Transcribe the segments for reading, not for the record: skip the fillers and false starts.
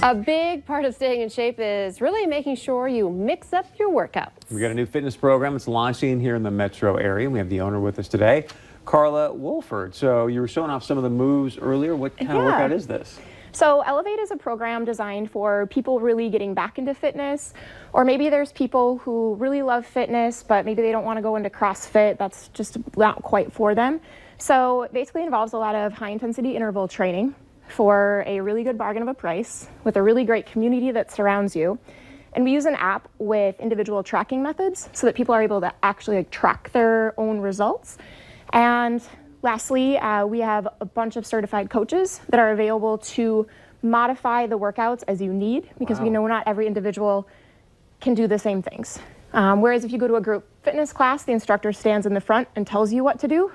A big part of staying in shape is really making sure you mix up your workouts. We got a new fitness program. It's launching here in the metro area. We have the owner with us today, Carla Wolford. So you were showing off some of the moves earlier. What kind of workout is this? So Elevate is a program designed for people really getting back into fitness, or maybe there's people who really love fitness, but maybe they don't want to go into CrossFit. That's just not quite for them. So it basically involves a lot of high intensity interval training for a really good bargain of a price with a really great community that surrounds you. And we use an app with individual tracking methods so that people are able to actually track their own results. And lastly, we have a bunch of certified coaches that are available to modify the workouts as you need, because we know not every individual can do the same things. Whereas if you go to a group fitness class, the instructor stands in the front and tells you what to do.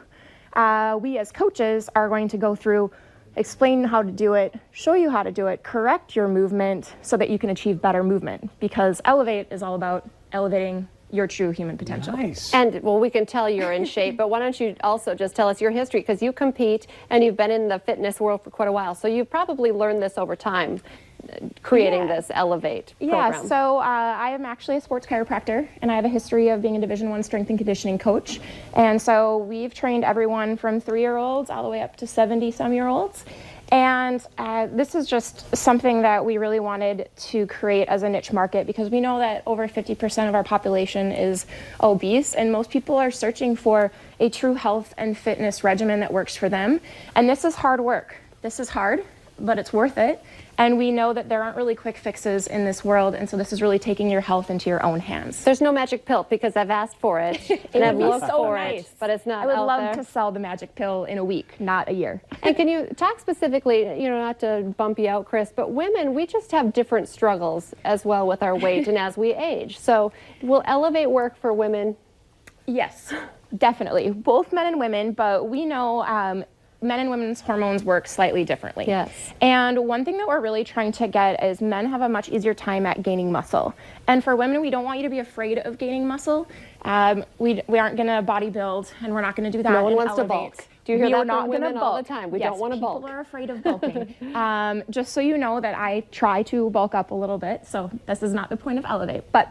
We as coaches are going to go through, explain how to do it, show you how to do it, correct your movement so that you can achieve better movement, because Elevate is all about elevating your true human potential. Nice. And well, we can tell you're in shape, but why don't you also just tell us your history, because you compete and you've been in the fitness world for quite a while, so you've probably learned this over time, creating this Elevate program. Yeah, so I am actually a sports chiropractor, and I have a history of being a Division I strength and conditioning coach. And so we've trained everyone from 3-year-olds all the way up to 70-some-year-olds. And this is just something that we really wanted to create as a niche market, because we know that over 50% of our population is obese, and most people are searching for a true health and fitness regimen that works for them. And this is hard work. This is hard, but it's worth it. And we know that there aren't really quick fixes in this world, and so this is really taking your health into your own hands. There's no magic pill, because I've asked for it and I've looked for it, but it's not I would out love there. to sell the magic pill in a week, not a year. And can you talk specifically, you know, not to bump you out, Chris, but women, we just have different struggles as well with our weight and as we age. So will Elevate work for women? Yes, definitely. Both men and women, but we know men and women's hormones work slightly differently. Yes. And one thing that we're really trying to get is men have a much easier time at gaining muscle. And for women, we don't want you to be afraid of gaining muscle. We aren't going to bodybuild, and we're not going to do that. No one wants to Elevate. bulk. Do you hear We that are from not women gonna all bulk. the time? We Yes, don't want to bulk. people are afraid of bulking. Just so you know that I try to bulk up a little bit, so this is not the point of Elevate. But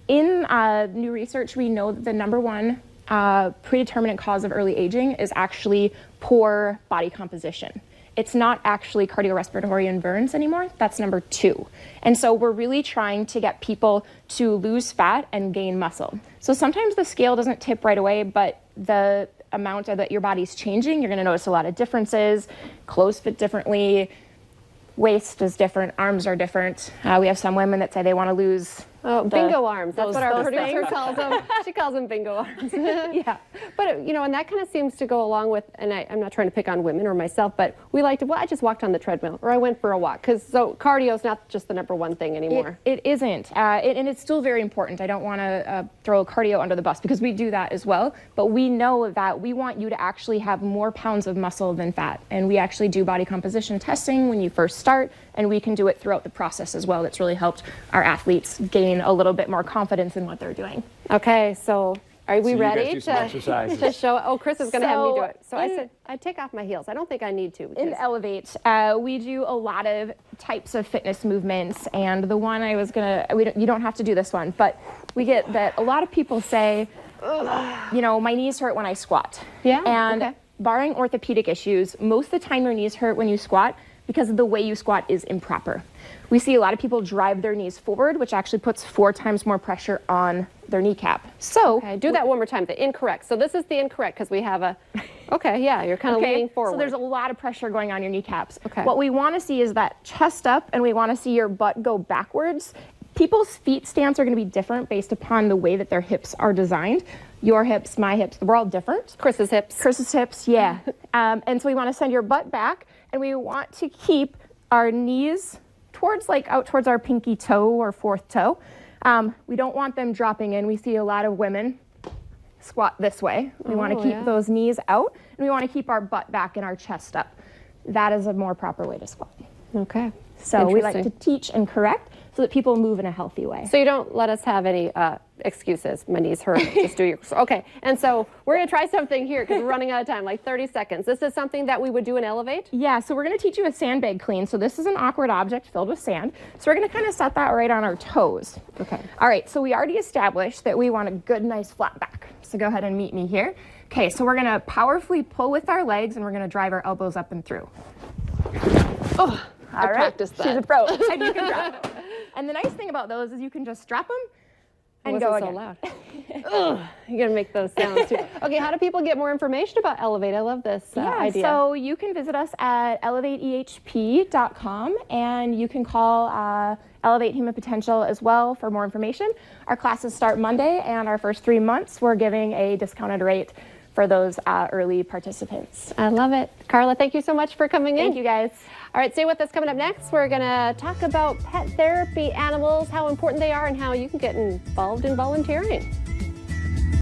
in new research, we know that the #1 predeterminant cause of early aging is actually poor body composition. It's not actually cardiorespiratory and burns anymore. That's #2. And so we're really trying to get people to lose fat and gain muscle. So sometimes the scale doesn't tip right away, but the amount that your body's changing, you're gonna notice a lot of differences. Clothes fit differently, waist is different, arms are different. We have some women that say they wanna lose bingo arms. That's what our those producer things. calls them. She calls them bingo arms. Yeah. But, you know, and that kind of seems to go along with, and I'm not trying to pick on women or myself, but we like to, well, I just walked on the treadmill, or I went for a walk. Because so cardio is not just the #1 thing anymore. It isn't. And it's still very important. I don't want to throw cardio under the bus, because we do that as well. But we know that we want you to actually have more pounds of muscle than fat. And we actually do body composition testing when you first start, and we can do it throughout the process as well. That's really helped our athletes gain a little bit more confidence in what they're doing. Okay, so are we So you guys ready do some exercises. to show? Oh, Chris is going to have me So do it. So I in- said, I'd take off my heels. I don't think I need to. In because- Elevate, we do a lot of types of fitness movements, and the one I was gonna, you don't have to do this one, but we get that a lot of people say, you know, my knees hurt when I squat. Yeah, And okay. barring orthopedic issues, most of the time your knees hurt when you squat because the way you squat is improper. We see a lot of people drive their knees forward, which actually puts 4 times more pressure on their kneecap. So Okay, do that one more time. The incorrect. So this is the incorrect, because we have a. Okay, yeah, you're kind of leaning forward. So there's a lot of pressure going on your kneecaps. Okay. What we want to see is that chest up, and we want to see your butt go backwards. People's feet stance are going to be different based upon the way that their hips are designed. Your hips, my hips, we're all different. Chris's hips. Chris's hips, yeah. And so we want to send your butt back, and we want to keep our knees towards, like, out towards our pinky toe or 4th toe. We don't want them dropping in. We see a lot of women squat this way. We want to keep those knees out, and we want to keep our butt back and our chest up. That is a more proper way to squat. Okay. So we like to Interesting. teach and correct so that people move in a healthy way. So you don't let us have any excuses. My knees hurt. Just do your. Okay. And so we're going to try something here because we're running out of time, like 30 seconds. This is something that we would do in Elevate? Yeah, so we're going to teach you a sandbag clean. So this is an awkward object filled with sand. So we're going to kind of set that right on our toes. Okay. All right, so we already established that we want a good, nice flat back. So go ahead and meet me here. Okay, so we're going to powerfully pull with our legs and we're going to drive our elbows up and through. Oh, All right, practiced that. she's a pro. And you can drop them. And the nice thing about those is you can just strap them and go wasn't again. so loud. Ugh, you're going to make those sounds too. Okay, how do people get more information about Elevate? I love this idea. So you can visit us at elevateehp.com and you can call Elevate Human Potential as well for more information. Our classes start Monday and our first 3 months we're giving a discounted rate for those early participants. I love it. Carla, thank you so much for coming in. Thank you guys. All right, stay with us. Coming up next, we're going to talk about pet therapy animals, how important they are, and how you can get involved in volunteering.